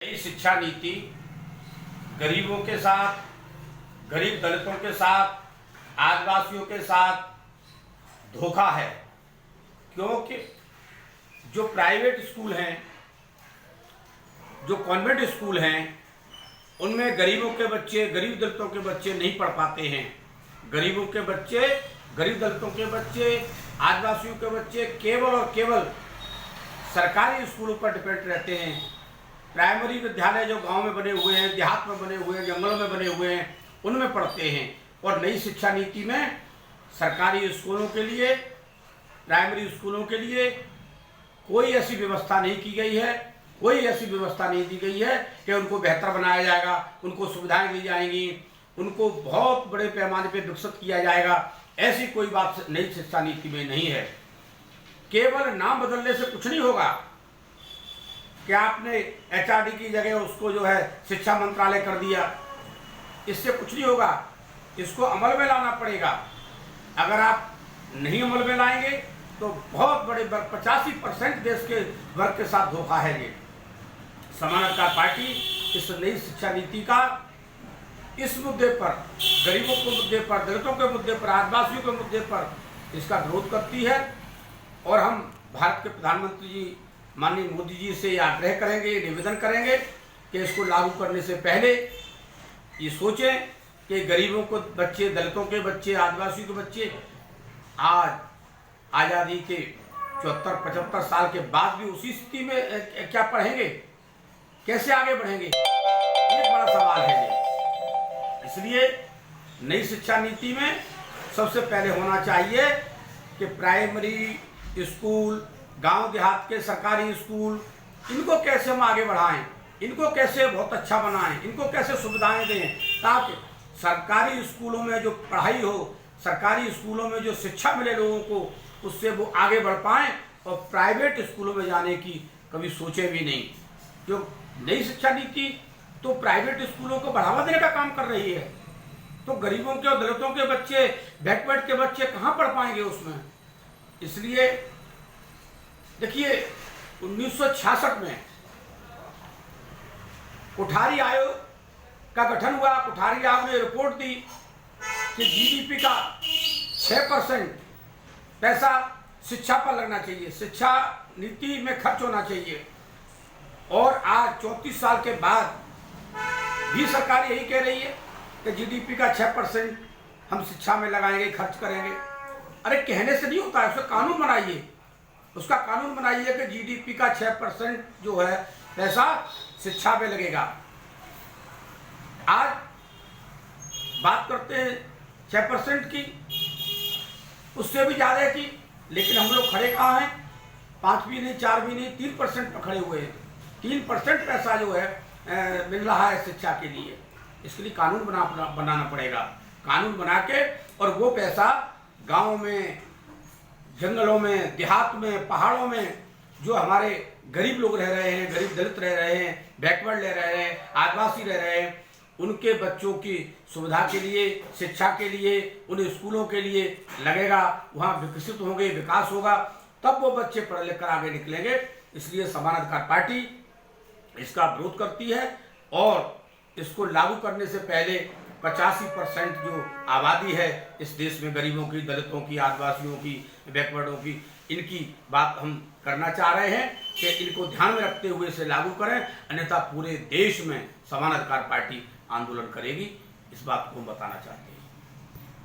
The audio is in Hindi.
नई शिक्षा नीति गरीबों के साथ, गरीब दलितों के साथ, आदिवासियों के साथ धोखा है। क्योंकि जो प्राइवेट स्कूल हैं, जो कॉन्वेंट स्कूल हैं, उनमें गरीबों के बच्चे, गरीब दलितों के बच्चे नहीं पढ़ पाते हैं। गरीबों के बच्चे, गरीब दलितों के बच्चे, आदिवासियों के बच्चे केवल और केवल सरकारी स्कूलों पर डिपेंड रहते हैं। प्राइमरी विद्यालय जो गांव में बने हुए हैं, देहात में बने हुए हैं, जंगलों में बने हुए हैं, उनमें पढ़ते हैं। और नई शिक्षा नीति में सरकारी स्कूलों के लिए, प्राइमरी स्कूलों के लिए कोई ऐसी व्यवस्था नहीं की गई है, कोई ऐसी व्यवस्था नहीं दी गई है कि उनको बेहतर बनाया जाएगा, उनको सुविधाएं दी जाएंगी, उनको बहुत बड़े पैमाने पर विकसित किया जाएगा। ऐसी कोई बात नई शिक्षा नीति में नहीं है। केवल नाम बदलने से कुछ नहीं होगा कि आपने एचआरडी की जगह उसको जो है शिक्षा मंत्रालय कर दिया, इससे कुछ नहीं होगा। इसको अमल में लाना पड़ेगा। अगर आप नहीं अमल में लाएंगे तो बहुत बड़े 85% देश के वर्ग के साथ धोखा है। ये समान अधिकार पार्टी इस नई शिक्षा नीति का इस मुद्दे पर, गरीबों के मुद्दे पर, दलितों के मुद्दे पर, आदिवासियों के मुद्दे पर इसका विरोध करती है। और हम भारत के प्रधानमंत्री जी माननीय मोदी जी से आग्रह करेंगे, निवेदन करेंगे कि इसको लागू करने से पहले ये सोचें कि गरीबों को बच्चे, दलितों के बच्चे, आदिवासियों के बच्चे आज आज़ादी के 74-75 साल के बाद भी उसी स्थिति में क्या पढ़ेंगे, कैसे आगे बढ़ेंगे, ये बड़ा सवाल है। ये इसलिए नई शिक्षा नीति में सबसे पहले होना चाहिए कि प्राइमरी स्कूल, गांव देहात के सरकारी स्कूल, इनको कैसे हम आगे बढ़ाएं, इनको कैसे बहुत अच्छा बनाएं, इनको कैसे सुविधाएं दें, ताकि सरकारी स्कूलों में जो पढ़ाई हो, सरकारी स्कूलों में जो शिक्षा मिले लोगों को, उससे वो आगे बढ़ पाएं और प्राइवेट स्कूलों में जाने की कभी सोचे भी नहीं। जो नई शिक्षा नीति तो प्राइवेट स्कूलों को बढ़ावा देने का काम कर रही है, तो गरीबों के और दलितों के बच्चे, बैकवर्ड के बच्चे कहाँ पढ़ पाएंगे उसमें। इसलिए देखिए 1966 में कोठारी आयोग का गठन हुआ। कोठारी आयोग ने रिपोर्ट दी कि जीडीपी का 6% पैसा शिक्षा पर लगना चाहिए, शिक्षा नीति में खर्च होना चाहिए। और आज 34 साल के बाद भी सरकार यही कह रही है कि जीडीपी का 6% हम शिक्षा में लगाएंगे, खर्च करेंगे। अरे कहने से नहीं होता है, उसका कानून बनाइए। उसका कानून बनाइए कि जीडीपी का 6% जो है पैसा शिक्षा में लगेगा। आज बात करते हैं 6% की, उससे भी ज़्यादा की, लेकिन हम लोग खड़े कहाँ हैं? 5 भी नहीं, 4 भी नहीं, 3% पर खड़े हुए हैं। 3% पैसा जो है मिल रहा है शिक्षा के लिए। इसके लिए कानून बनाना पड़ेगा। कानून बना के और वो पैसा गाँव में, जंगलों में, देहात में, पहाड़ों में जो हमारे गरीब लोग रह रहे हैं, गरीब दलित रह रहे हैं, बैकवर्ड रह रहे हैं, आदिवासी रह रहे हैं, उनके बच्चों की सुविधा के लिए, शिक्षा के लिए, उन स्कूलों के लिए लगेगा। वहाँ विकसित होंगे, विकास होगा, तब वो बच्चे पढ़ लिख कर आगे निकलेंगे। इसलिए समान अधिकार पार्टी इसका विरोध करती है और इसको लागू करने से पहले 85% जो आबादी है इस देश में, गरीबों की, दलितों की, आदिवासियों की, बैकवर्डों की, इनकी बात हम करना चाह रहे हैं कि इनको ध्यान में रखते हुए इसे लागू करें, अन्यथा पूरे देश में समान अधिकार पार्टी आंदोलन करेगी। इस बात को हम बताना चाहते हैं।